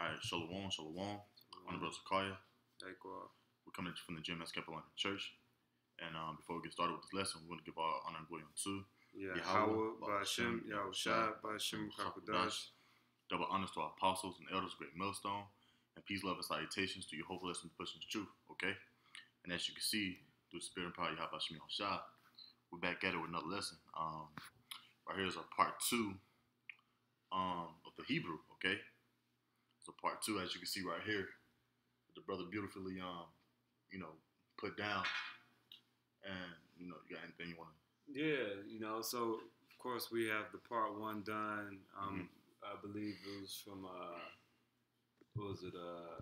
All right, Shalom, Shalom. I'm the brother Sakaya. Likewise. We're coming from the Gym Escapolon Church. And before we get started with this lesson, we're going to give our honor and glory unto Yahweh, Ba'ashem, Yahushua, Ba'ashem, Kakodash. Double honors to our apostles and elders, great millstone. And peace, love, and salutations to your hopeful lesson pushing the truth, okay? And as you can see, through the spirit and power of Yahweh Ba'ashem Yahushua, we're back at it with another lesson. Right here is our part 2 of the Hebrew, okay? So part 2, as you can see right here, the brother beautifully, put down. And, you got anything you want to? Yeah, so, of course, we have the part 1 done. I believe it was from, what was it? I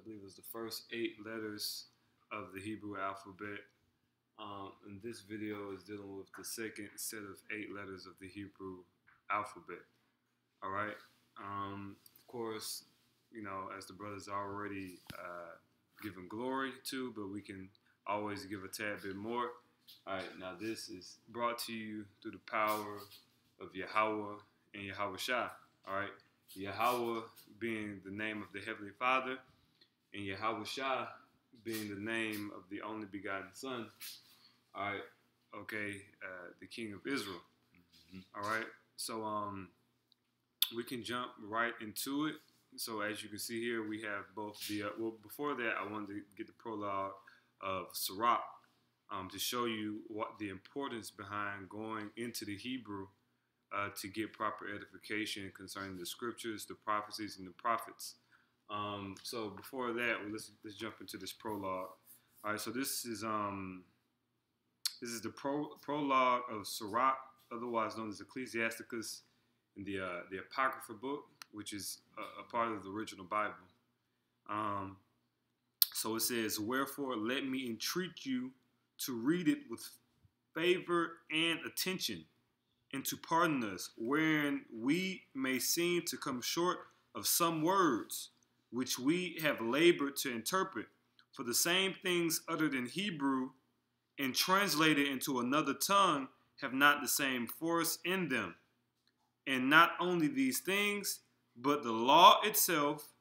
believe it was the first 8 letters of the Hebrew alphabet. And this video is dealing with the second set of 8 letters of the Hebrew alphabet. All right. Of course, as the brothers already given glory to, but we can always give a tad bit more. All right. Now this is brought to you through the power of Yahweh and Yahushua. All right. Yahweh being the name of the Heavenly Father, and Yahushua being the name of the only begotten Son. All right. Okay. The King of Israel. All right. So we can jump right into it. So as you can see here, we have both the, before that, I wanted to get the prologue of Sirach to show you what the importance behind going into the Hebrew to get proper edification concerning the scriptures, the prophecies, and the prophets. So before that, let's jump into this prologue. All right, so this is the prologue of Sirach, otherwise known as Ecclesiasticus, in the Apocrypha book, which is a part of the original Bible. So it says, "Wherefore let me entreat you to read it with favor and attention, and to pardon us, wherein we may seem to come short of some words, which we have labored to interpret. For the same things uttered in Hebrew and translated into another tongue have not the same force in them. And not only these things, but the law itself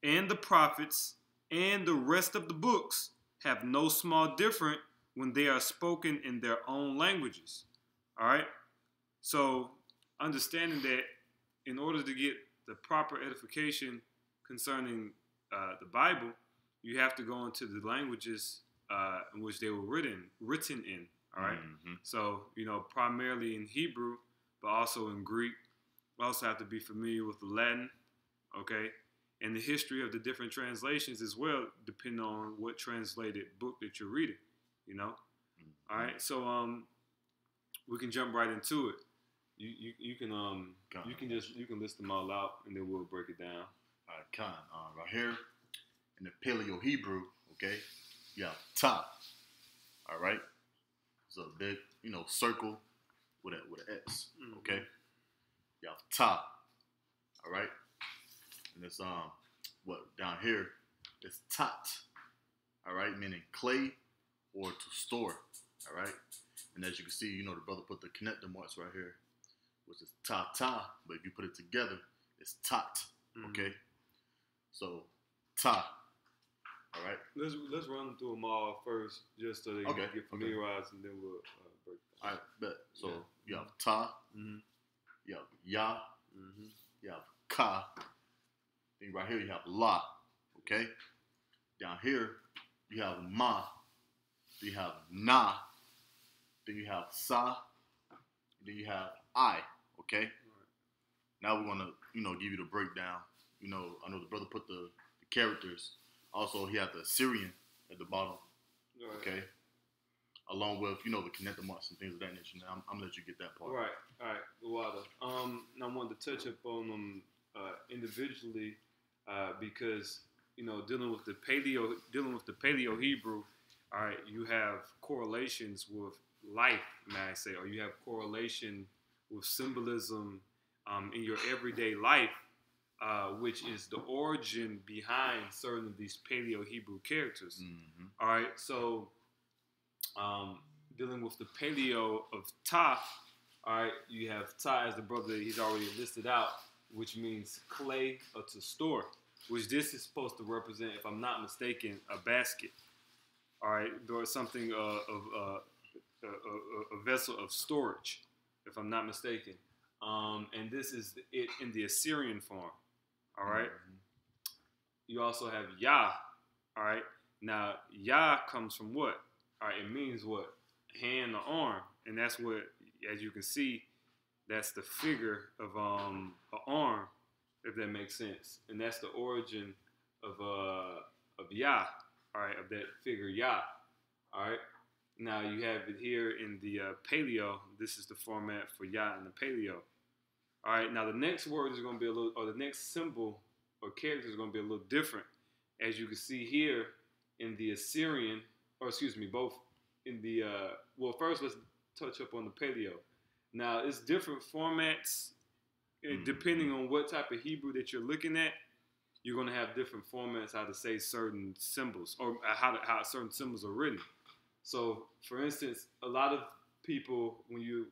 and the prophets and the rest of the books have no small difference when they are spoken in their own languages." All right. So understanding that in order to get the proper edification concerning the Bible, you have to go into the languages in which they were written in. All right. So, primarily in Hebrew, but also in Greek. You also have to be familiar with the Latin, okay, and the history of the different translations as well, depending on what translated book that you're reading, All right, so we can jump right into it. You can list them all out, and then we'll break it down. All right, right here in the Paleo Hebrew, okay, you have Ta. All right, it's a big, circle with an S, okay. You have Ta, all right, and it's down here it's Tat, all right, meaning clay or to store, all right. And as you can see, the brother put the connector marks right here, which is Ta, but if you put it together, it's Tat, okay. So Ta, all right. Let's run through them all first, just so they can get familiarized, and then we'll break them. All right, bet. So you have Ta. You have Yah, you have Ka, then right here you have La, okay? Down here you have Ma, then you have Na, then you have Sa, then you have I, okay? Right. Now we're gonna, give you the breakdown. I know the brother put the characters. Also, he had the Assyrian at the bottom, right. Okay? Along with, the connector marks and things of that nature. Now, I'm going to let you get that part. Right. All right. Wada. Now, I wanted to touch up on them individually because, dealing with the Paleo Hebrew, all right, you have correlations with life, may I say, or you have correlation with symbolism in your everyday life, which is the origin behind certain of these Paleo Hebrew characters. All right. So, dealing with the Paleo of Ta, all right, you have Ta as the brother he's already listed out, which means clay or to store. which this is supposed to represent, if I'm not mistaken, a basket. All right, or something of a vessel of storage, if I'm not mistaken. And this is it in the Assyrian form. All right. You also have Yah. All right. Now Yah comes from what? All right. It means what? Hand or arm, and that's what, as you can see, that's the figure of an arm, if that makes sense. And that's the origin of Yah. All right, of that figure Yah. All right. Now you have it here in the Paleo. This is the format for Yah in the Paleo. All right. Now the next word is going to be a little, or the next symbol or character is going to be a little different, as you can see here in the Assyrian, or excuse me, both in the well. First, let's touch up on the Paleo. Now it's different formats depending on what type of Hebrew that you're looking at. You're going to have different formats how to say certain symbols, or how certain symbols are written. So, for instance, a lot of people, when you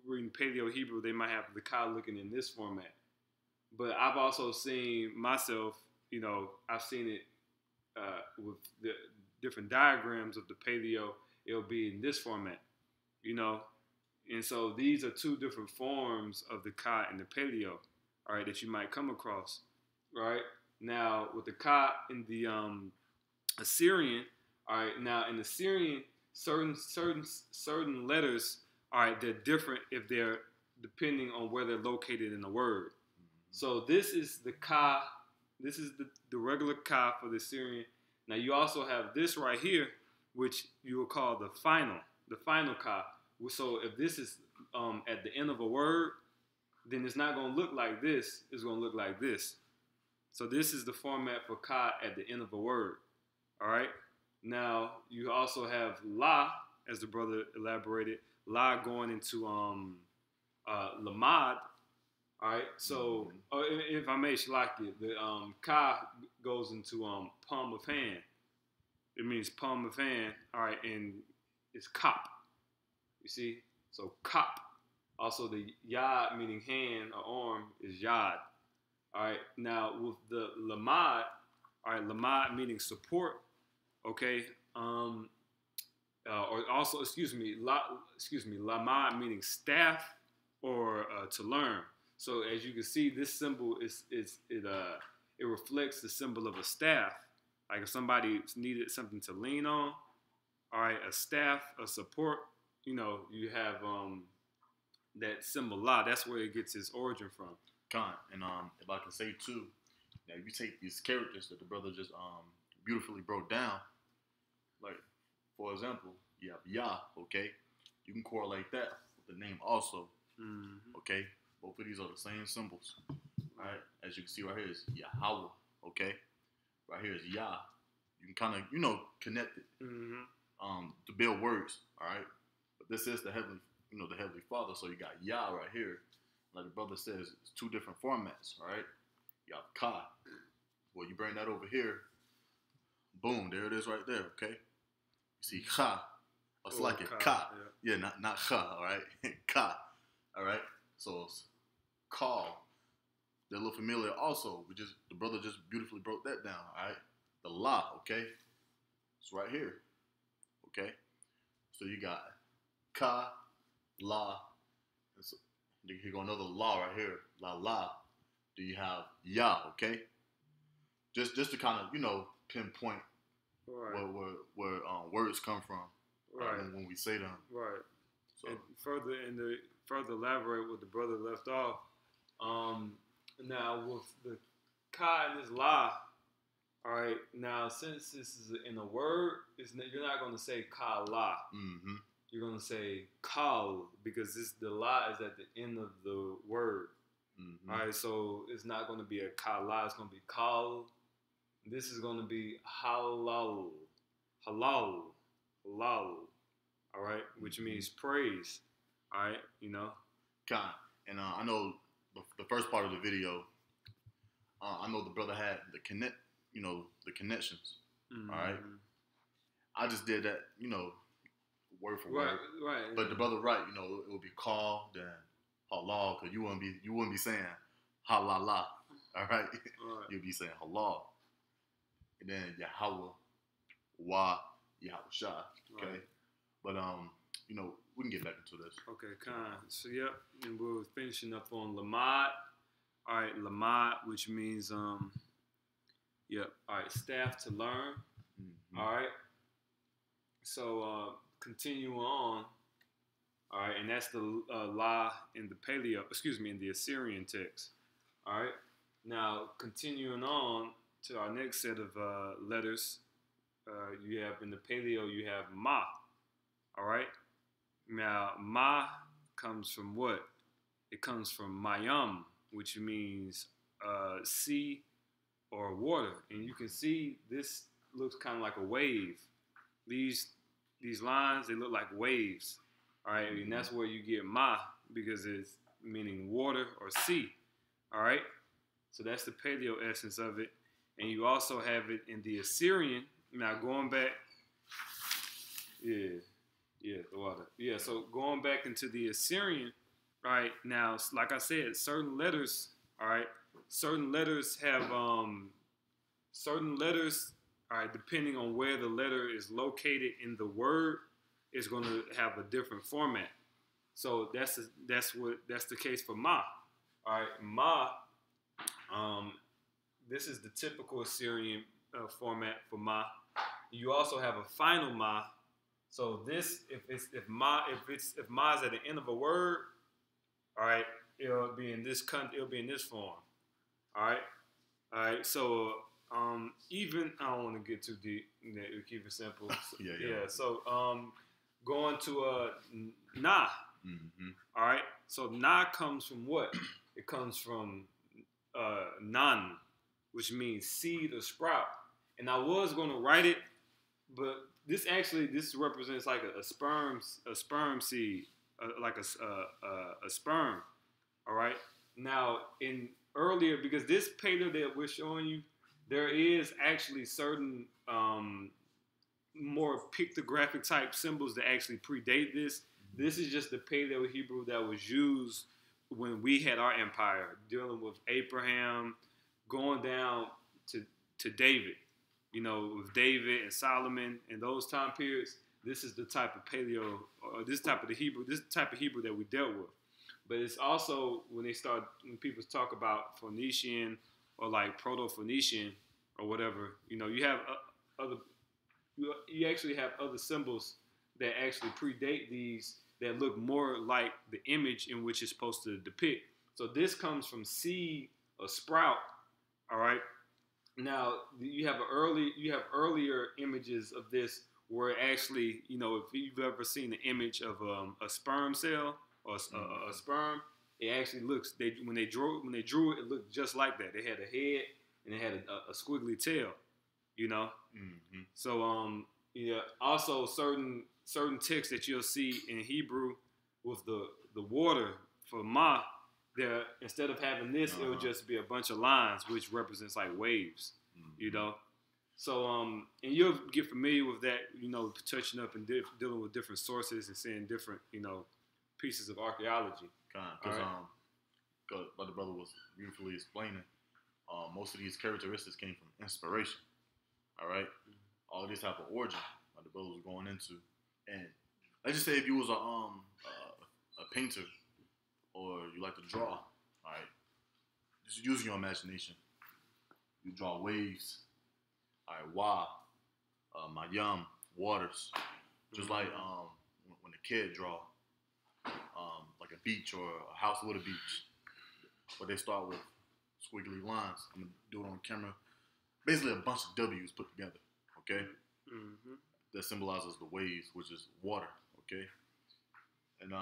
reading Paleo Hebrew, they might have the Ka looking in this format. But I've also seen myself, I've seen it with the different diagrams of the Paleo. It'll be in this format, And so these are two different forms of the Ka and the Paleo, all right, that you might come across, right? Now, with the Ka in the Assyrian, all right, now in the Assyrian, certain letters, all right, they're different if they're depending on where they're located in the word. So this is the Ka, this is the regular Ka for the Assyrian. Now you also have this right here, which you will call the final Ka. So if this is at the end of a word, then it's not going to look like this. It's going to look like this. So this is the format for Ka at the end of a word. All right. Now you also have La, as the brother elaborated. La going into Lamad. All right. So if I may, Shalaki, the Ka goes into palm of hand. It means palm of hand. All right, and it's Kop. You see? So Kop. Also the Yad, meaning hand or arm, is Yad. All right. Now with the Lamad, all right, Lamad meaning support. Okay. Or also, Lamad meaning staff or to learn. So as you can see, this symbol it reflects the symbol of a staff. Like if somebody needed something to lean on, all right, a staff, a support, you have that symbol La. That's where it gets its origin from. Con, and if I can say too, now you take these characters that the brother just beautifully broke down. Like for example, you have Yah. Okay, you can correlate that with the name also. Okay, both of these are the same symbols. All right, as you can see right here is Yahweh. Okay, right here is Yah. You can kind of connect it to build words. All right, but this is the heavenly, the heavenly Father. So you got Yah right here. Like the brother says, it's two different formats. All right, you have Ka. Well, you bring that over here. Boom, there it is right there. Okay, you see Ka. It's like a Ka. Yeah, not Ka. All right, Ka. All right, so it's call. They're a little familiar also. The brother just beautifully broke that down. All right, the La. Okay, it's right here. Okay, so you got Ka, La. So here go another La right here. La. Do you have Yah? Okay, just to kind of pinpoint where words come from. Right. When we say them. Right. So and further elaborate what the brother left off. Now with the Ka and this La, all right. Now since this is in a word, you're not going to say Ka La. Mm-hmm. You're going to say Kal, because the La is at the end of the word. Mm-hmm. All right. So it's not going to be a Ka La. It's going to be Kal. This is going to be Halal. All right, which means praise. All right, Con. And I know the first part of the video. I know the brother had the connections. Mm-hmm. All right. I just did that, word for word. Right. But the brother, right, it would be called and halal, because you wouldn't be saying halala. All right. All right. You'll be saying halal. And then Yahweh, Wa, Yahweh okay? Right. But, we can get back into this. Okay, kind. So, yep, and we're finishing up on Lamad. All right, Lamad, which means, yep, all right, staff to learn. Mm-hmm. All right. So, continue on. All right, and that's the La in in the Assyrian text. All right. Now, continuing on to our next set of letters, you have in the Paleo, you have Ma. All right. Now, Ma comes from what? It comes from Mayam, which means sea or water. And you can see this looks kind of like a wave. These lines, they look like waves. All right. And that's where you get Ma, because it's meaning water or sea. All right. So that's the Paleo essence of it. And you also have it in the Assyrian. Now, going back, the water. Yeah, so going back into the Assyrian, right, now, like I said, certain letters have, depending on where the letter is located in the word, is going to have a different format. So that's the case for Ma. All right, Ma, this is the typical Assyrian format for Ma. You also have a final Ma. So this, if Ma is at the end of a word, all right, it'll be in this form. All right. So even I don't want to get too deep. We'll keep it simple. Yeah. So going to Na. Mm-hmm. All right. So Na comes from what? It comes from Nan, which means seed or sprout. And I was going to write it, but this represents like a sperm seed, like a sperm. All right. Now, in earlier, because this paleo that we're showing you, there is actually certain more pictographic type symbols that actually predate this. This is just the Paleo Hebrew that was used when we had our empire, dealing with Abraham, going down to David. With David and Solomon and those time periods, this is the type of Paleo, or this type of Hebrew that we dealt with. But it's also when people talk about Phoenician or like Proto-Phoenician or whatever, you have you actually have other symbols that actually predate these that look more like the image in which it's supposed to depict. So this comes from seed or sprout, all right? Now, you have earlier images of this where actually, if you've ever seen the image of a sperm cell or a sperm, it actually looks. When they drew it, it looked just like that. They had a head and it had a squiggly tail, Mm-hmm. So also certain texts that you'll see in Hebrew with the water for Ma. There, instead of having this, it would just be a bunch of lines, which represents like waves, So, and you'll get familiar with that, touching up and dealing with different sources and seeing different, pieces of archaeology. Because, like the brother was beautifully explaining, most of these characteristics came from inspiration. All right, all this type of origin, like the brother was going into, and let's just say if you was a painter. Or you like to draw, all right? Just using your imagination. You draw waves, all right? Mayam, waters. Just like when a kid draw, like a beach or a house with a beach. But they start with squiggly lines. I'm gonna do it on camera. Basically, a bunch of W's put together. Okay. Mm-hmm. That symbolizes the waves, which is water. Okay. And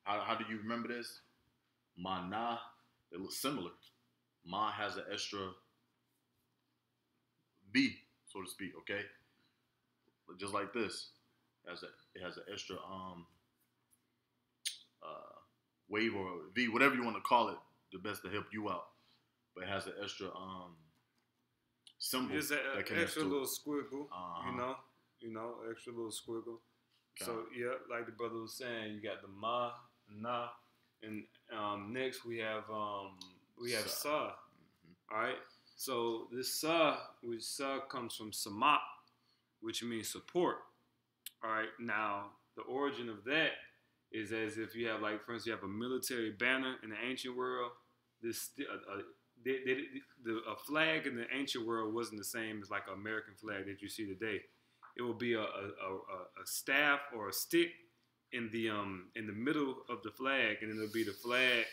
How do you remember this? Ma, they look similar. Ma has an extra V, so to speak, okay? But just like this, it has an extra wave or V, whatever you want to call it, the best to help you out. But it has an extra symbol. There's an extra little squiggle, extra little squiggle. So, yeah, like the brother was saying, you got the Ma, Na, and next we have We have Sa. Sa. All right. So this Sa, which Sa comes from Samat, which means support. All right. Now the origin of that is as if you have, like, for instance, you have a military banner in the ancient world. This a flag in the ancient world wasn't the same as like an American flag that you see today. It will be a staff or a stick in the middle of the flag, and then it'll be the flag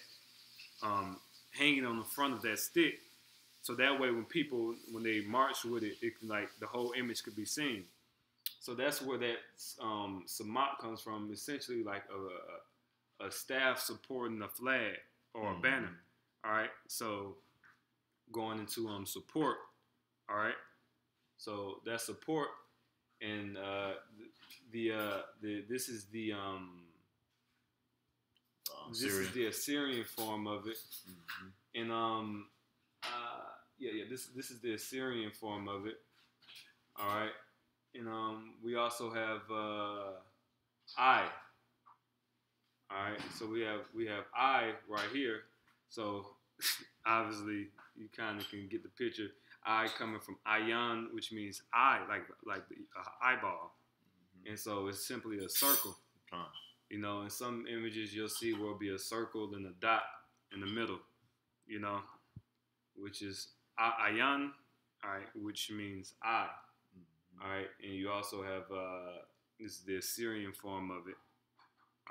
hanging on the front of that stick. So that way, when they march with it, it can, like, the whole image could be seen. So that's where that samat comes from. Essentially, like a staff supporting a flag or a banner. All right. So going into support. All right. So that's support, and this is the this is the Assyrian form of it, and this is the Assyrian form of it. All right, and we also have I. All right, so we have I right here. So obviously you kind of can get the picture. I coming from ayan, which means eye, like the eyeball, and so it's simply a circle. You know, in some images you'll see where it'll be a circle and a dot in the middle. You know, which is ayan, all right, which means eye. All right, and you also have this is the Assyrian form of it.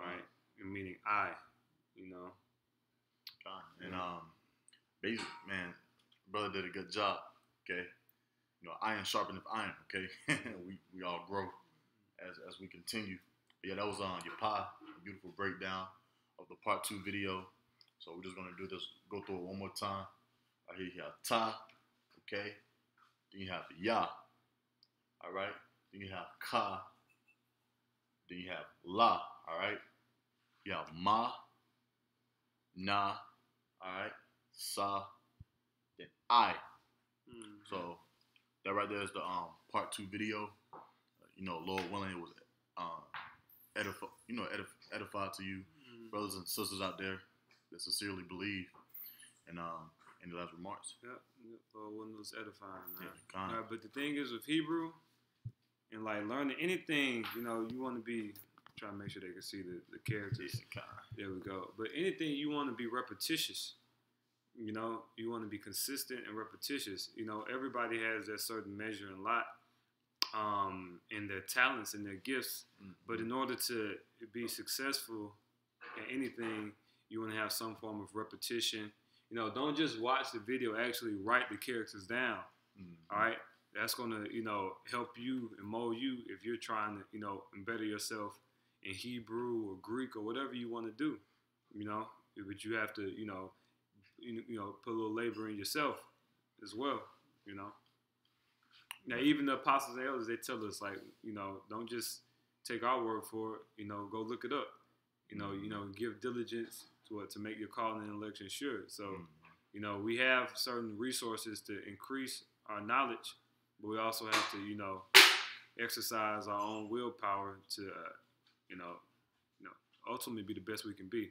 All right, meaning eye. You know. And basically, man, brother did a good job. Okay, you know, iron sharpeneth iron. Okay, we all grow as we continue. But yeah, that was your pie, a beautiful breakdown of the part 2 video. So we're just gonna do this, go through it one more time. Right here you have ta, okay. Then you have ya, all right. Then you have ka. Then you have la, all right. You have ma, na, all right, sa, then I. So that right there is the part 2 video. You know, Lord willing, it was edified to you, brothers and sisters out there that sincerely believe. And any last remarks? Yep. Lord willing, it was edifying. Man. Yeah, but the thing is with Hebrew and like learning anything, you know, you want to be trying to make sure they can see the characters. Yeah, there we go. But anything, you want to be repetitious. You know, you want to be consistent and repetitious. You know, everybody has that certain measure and lot in their talents and their gifts. But in order to be successful in anything, you want to have some form of repetition. You know, don't just watch the video, actually write the characters down. All right? That's going to, you know, help you and mold you if you're trying to, you know, better yourself in Hebrew or Greek or whatever you want to do. You know, but you have to, you know, put a little labor in yourself as well, you know. Now, even the apostles and elders, they tell us, like, you know, don't just take our word for it. You know, go look it up. You know, give diligence to make your calling and election sure. So, you know, we have certain resources to increase our knowledge, but we also have to, you know, exercise our own willpower to, you know, ultimately be the best we can be.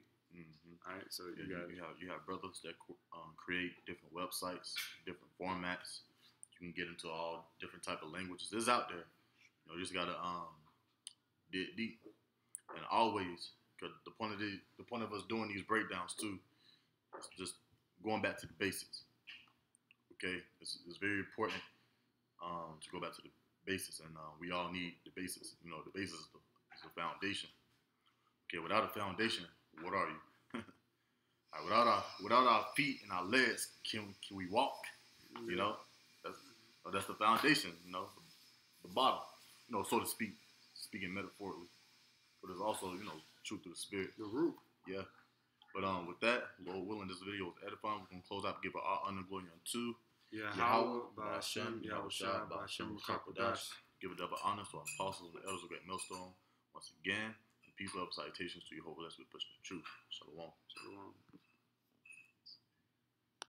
All right, so you have brothers that create different websites, different formats. You can get into all different type of languages. It's out there. You know, you just gotta dig deep, and always, because the point of us doing these breakdowns too is just going back to the basics. Okay, it's very important to go back to the basics, and we all need the basics. You know, the basis is the foundation. Okay, without a foundation, what are you? Without our feet and our legs, can we walk? You know, that's the foundation. You know, the bottom. You know, so to speak, speaking metaphorically, but there's also, you know, truth to the spirit, the root. Yeah. But with that, Lord willing, this video was edifying. We're gonna close out, give our honor and glory unto Yahweh, Ba'ashem, Yahushua, Ba'ashem, Rakakwadash. Give a double honor to our apostles and the elders of Great Millstone. Once again, and peace, love, salutations to you. Hope blessed with push the truth. Shalom. Shalom.